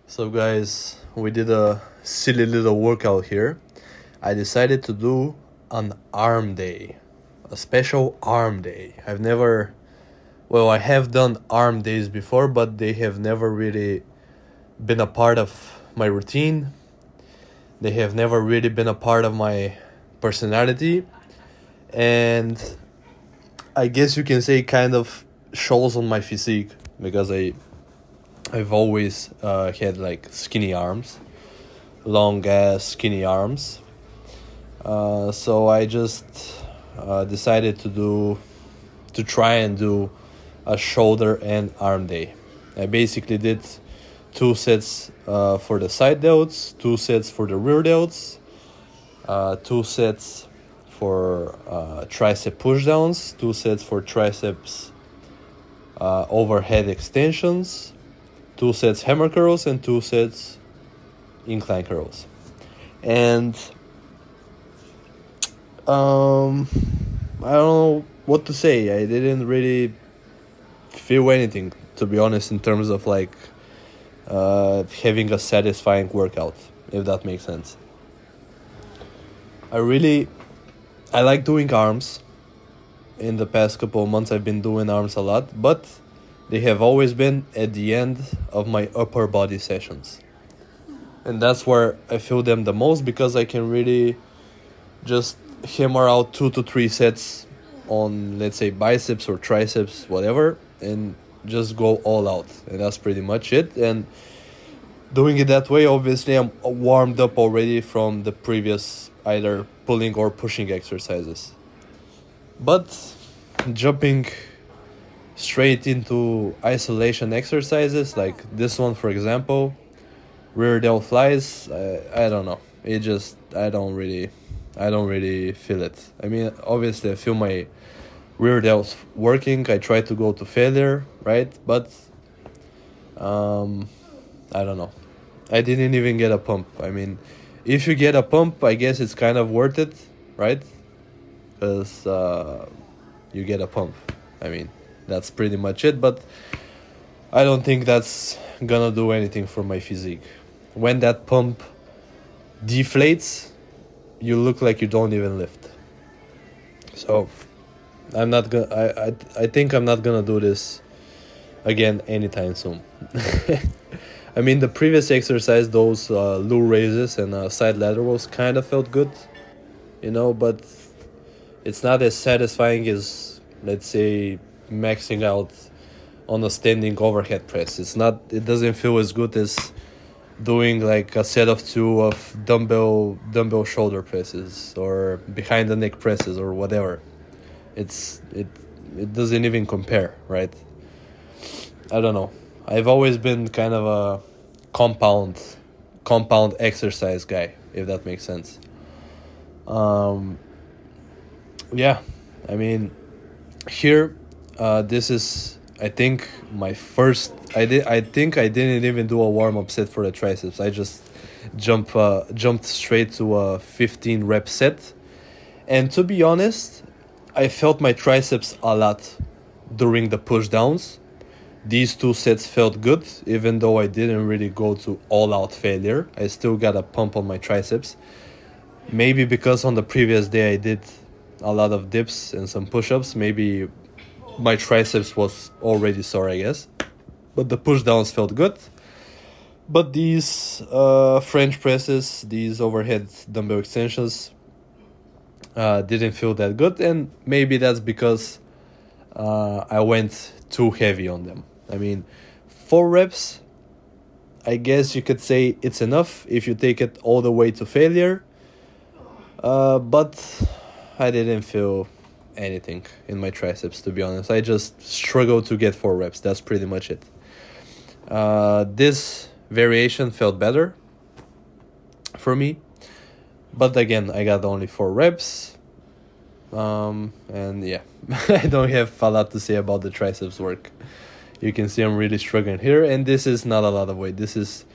So guys, we did a silly little workout here. I decided to do an arm day, a special arm day. I have done arm days before, but they have never really been a part of my routine. They have never really been a part of my personality. And I guess you can say kind of shows on my physique because I've always had like skinny arms, long ass skinny arms. So I just decided to try and do a shoulder and arm day. I basically did 2 sets for the side delts, 2 sets for the rear delts, 2 sets for tricep pushdowns, 2 sets for triceps overhead extensions, 2 sets hammer curls, and 2 sets incline curls. And I don't know what to say. I didn't really feel anything, to be honest, in terms of like having a satisfying workout, if that makes sense. I like doing arms. In the past couple of months I've been doing arms a lot, but they have always been at the end of my upper body sessions. And that's where I feel them the most, because I can really just hammer out 2 to 3 sets on, let's say, biceps or triceps, whatever, and just go all out. And that's pretty much it. And doing it that way, obviously I'm warmed up already from the previous either pulling or pushing exercises. But jumping straight into isolation exercises like this one, for example, rear delt flies, I don't know. I don't really feel it. I mean, obviously I feel my rear delts working. I try to go to failure, right? But I don't know. I didn't even get a pump. I mean, if you get a pump, I guess it's kind of worth it, right? Because you get a pump. I mean, that's pretty much it. But I don't think that's gonna do anything for my physique. When that pump deflates, you look like you don't even lift. So I'm not gonna. I think I'm not gonna do this again anytime soon. I mean, the previous exercise, those low raises and side laterals, kind of felt good, but it's not as satisfying as, let's say, maxing out on a standing overhead press. It doesn't feel as good as doing like a set of 2 of dumbbell shoulder presses or behind the neck presses or whatever. It doesn't even compare, right? I don't know. I've always been kind of a compound exercise guy, if that makes sense. Yeah, I mean, here, this is, I think, my first. I think I didn't even do a warm up set for the triceps. I just jumped straight to a 15 rep set, and to be honest, I felt my triceps a lot during the push downs. These 2 sets felt good, even though I didn't really go to all out failure. I still got a pump on my triceps. Maybe because on the previous day I did a lot of dips and some push-ups, maybe my triceps was already sore, I guess. But the push downs felt good. But these French presses, these overhead dumbbell extensions, didn't feel that good. And maybe that's because I went too heavy on them. I mean, 4 reps, I guess you could say it's enough if you take it all the way to failure. But I didn't feel anything in my triceps, to be honest. I just struggled to get 4 reps. That's pretty much it. This variation felt better for me. But again, I got only 4 reps. And yeah, I don't have a lot to say about the triceps work. You can see I'm really struggling here, and this is not a lot of weight. This is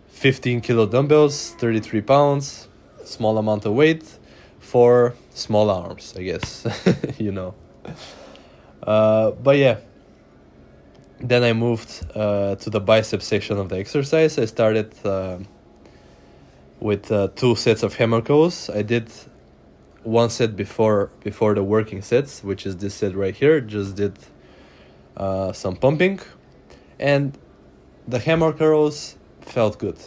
15 kilo dumbbells, 33 pounds, small amount of weight for small arms, I guess. But yeah, Then I moved to the bicep section of the exercise. I started with 2 sets of hammer curls. I did 1 set before the working sets, which is this set right here. Just did some pumping, and the hammer curls felt good.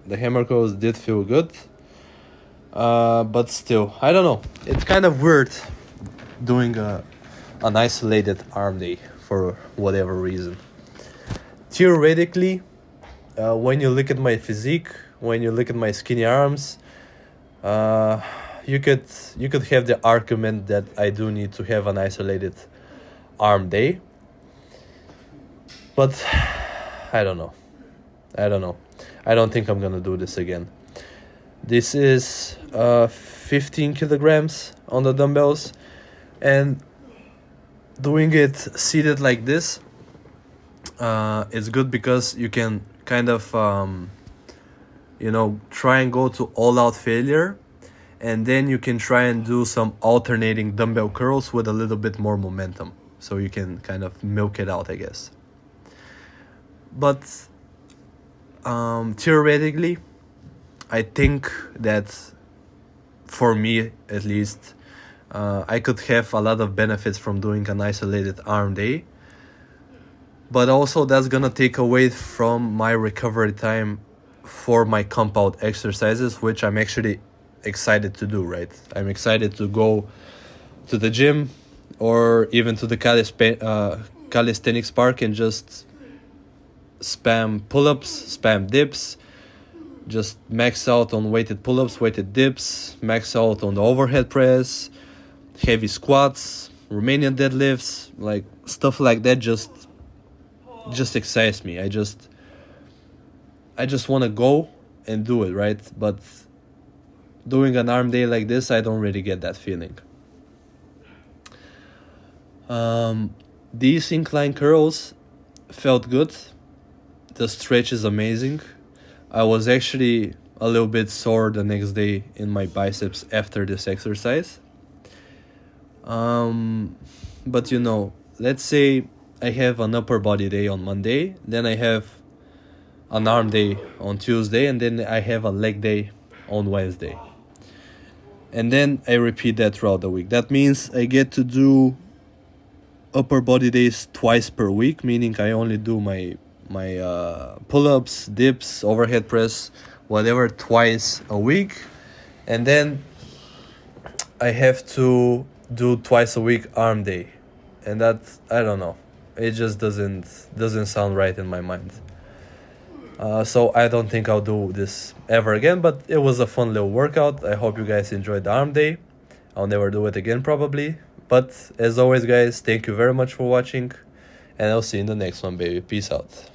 The hammer curls did feel good, but still, I don't know. It's kind of weird doing an isolated arm day for whatever reason. Theoretically, when you look at my physique, when you look at my skinny arms, you could have the argument that I do need to have an isolated arm day. But I don't know. I don't think I'm gonna do this again. This is 15 kilograms on the dumbbells, and doing it seated like this is good because you can kind of try and go to all-out failure, and then you can try and do some alternating dumbbell curls with a little bit more momentum, so you can kind of milk it out, I guess. But theoretically, I think that for me at least, I could have a lot of benefits from doing an isolated arm day, but also that's gonna take away from my recovery time for my compound exercises, which I'm actually excited to do, right? I'm excited to go to the gym or even to the calisthenics park and just spam pull-ups, spam dips, just max out on weighted pull-ups, weighted dips, max out on the overhead press, heavy squats, Romanian deadlifts, like stuff like that just excites me. I just want to go and do it, right? But doing an arm day like this, I don't really get that feeling. These incline curls felt good. The stretch is amazing. I was actually a little bit sore the next day in my biceps after this exercise. But let's say I have an upper body day on Monday, then I have an arm day on Tuesday, and then I have a leg day on Wednesday. And then I repeat that throughout the week. That means I get to do upper body days twice per week, meaning I only do my pull-ups, dips, overhead press, whatever, twice a week. And then I have to do twice a week arm day. And that, I don't know, it just doesn't sound right in my mind. So I don't think I'll do this ever again, but it was a fun little workout. I hope you guys enjoyed the arm day. I'll never do it again probably. But as always, guys, thank you very much for watching, and I'll see you in the next one, baby. Peace out.